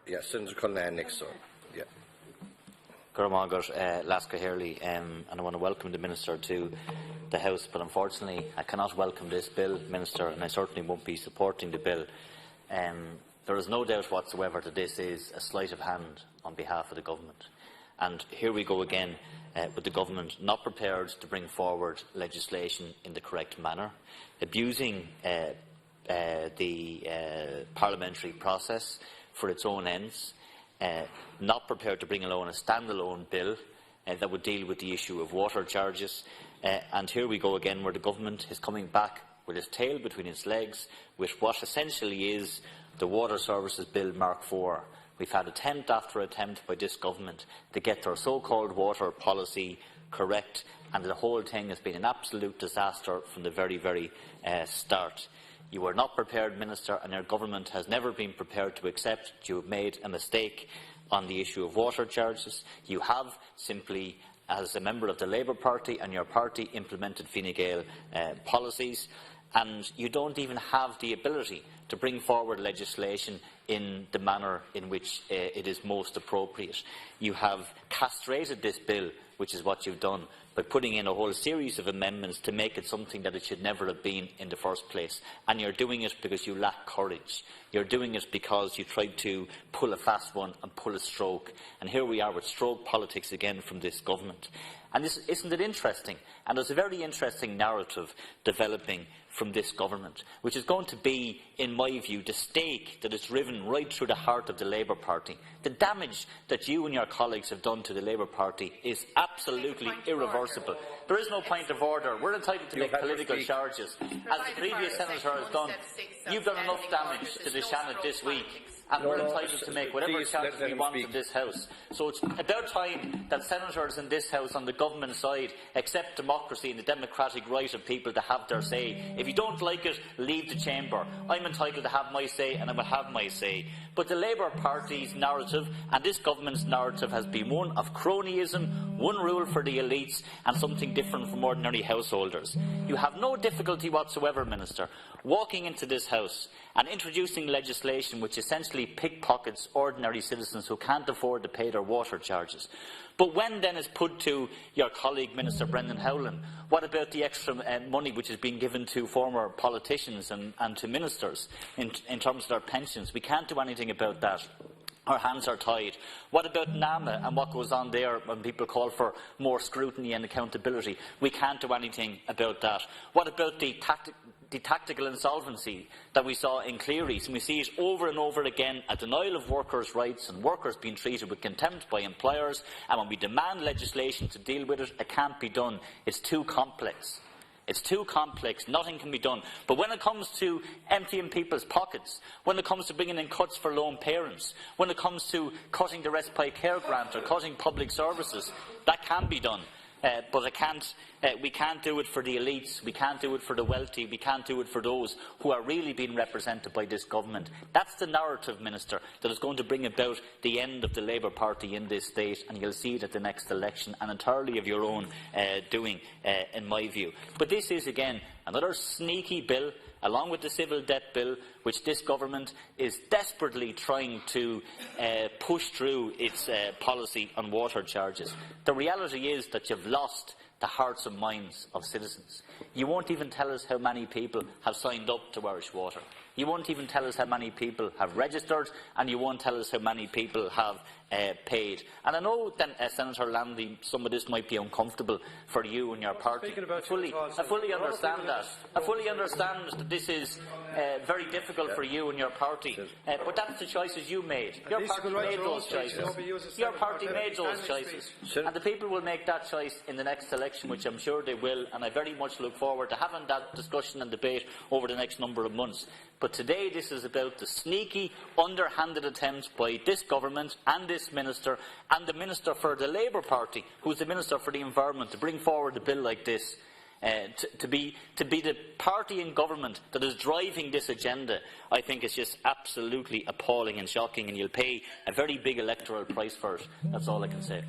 Yeah, Senator Cullinane next, sir. Yeah. Laska Hurley, and I want to welcome the Minister to the House, but unfortunately I cannot welcome this bill, Minister, and I certainly won't be supporting the bill. There is no doubt whatsoever that this is a sleight of hand on behalf of the Government. And here we go again with the Government not prepared to bring forward legislation in the correct manner, abusing the parliamentary process for its own ends, not prepared to bring along a stand-alone bill that would deal with the issue of water charges. And here we go again, where the Government is coming back with its tail between its legs with what essentially is the Water Services Bill Mark IV. We've had attempt after attempt by this Government to get their so-called water policy correct, and the whole thing has been an absolute disaster from the very start. You were not prepared, Minister, and your Government has never been prepared to accept that you have made a mistake on the issue of water charges. You have simply, as a member of the Labour Party and your party, implemented Fine Gael policies, and you don't even have the ability to bring forward legislation in the manner in which it is most appropriate. You have castrated this bill, which is what you've done, by putting in a whole series of amendments to make it something that it should never have been in the first place. And you're doing it because you lack courage. You're doing it because you tried to pull a fast one and pull a stroke. And here we are with stroke politics again from this Government. And isn't it interesting? And there's a very interesting narrative developing from this Government, which is going to be, in my view, the stake that is driven right through the heart of the Labour Party. The damage that you and your colleagues have done to the Labour Party is absolutely irreversible. There is no point of order. We're entitled to make political charges. As the previous senator has done, you've done enough damage to the Seanad this week, and we're entitled to make whatever charges we want in this House. So it's about time that senators in this House on the government side accept democracy and the democratic right of people to have their say. If you don't like it, leave the chamber. I'm entitled to have my say, and I will have my say. But the Labour Party's narrative and this Government's narrative has been one of cronyism, one rule for the elites, and something different from ordinary householders. You have no difficulty whatsoever, Minister, walking into this House and introducing legislation which essentially pickpockets ordinary citizens who can't afford to pay their water charges. But when then is put to your colleague Minister Brendan Howlin, what about the extra money which is being given to former politicians and to ministers in terms of their pensions? We can't do anything about that. Our hands are tied. What about NAMA and what goes on there when people call for more scrutiny and accountability? We can't do anything about that. What about the tactical insolvency that we saw in Cleary's, and we see it over and over again, a denial of workers' rights and workers being treated with contempt by employers, and when we demand legislation to deal with it, it can't be done. It's too complex. It's too complex, nothing can be done. But when it comes to emptying people's pockets, when it comes to bringing in cuts for lone parents, when it comes to cutting the respite care grant or cutting public services, that can be done. But we can't do it for the elites, we can't do it for the wealthy, we can't do it for those who are really being represented by this Government. That's the narrative, Minister, that is going to bring about the end of the Labour Party in this state, and you'll see it at the next election, and entirely of your own doing, in my view. But this is, again, another sneaky bill, along with the civil debt bill, which this Government is desperately trying to push through its policy on water charges. The reality is that you've lost the hearts and minds of citizens. You won't even tell us how many people have signed up to Irish Water. You won't even tell us how many people have registered, and you won't tell us how many people have paid. And I know that, Senator Landy, some of this might be uncomfortable for you and your party. I fully understand that. I fully understand that this is very difficult for you and your party. But that's the choices you made. Your party made those choices. Your party made those choices. And the people will make that choice in the next election, which I'm sure they will, and I very much look forward to having that discussion and debate over the next number of months. But today this is about the sneaky, underhanded attempt by this Government and this Minister and the Minister for the Labour Party, who is the Minister for the Environment, to bring forward a bill like this. To be the party in government that is driving this agenda, I think is just absolutely appalling and shocking, and you'll pay a very big electoral price for it. That's all I can say.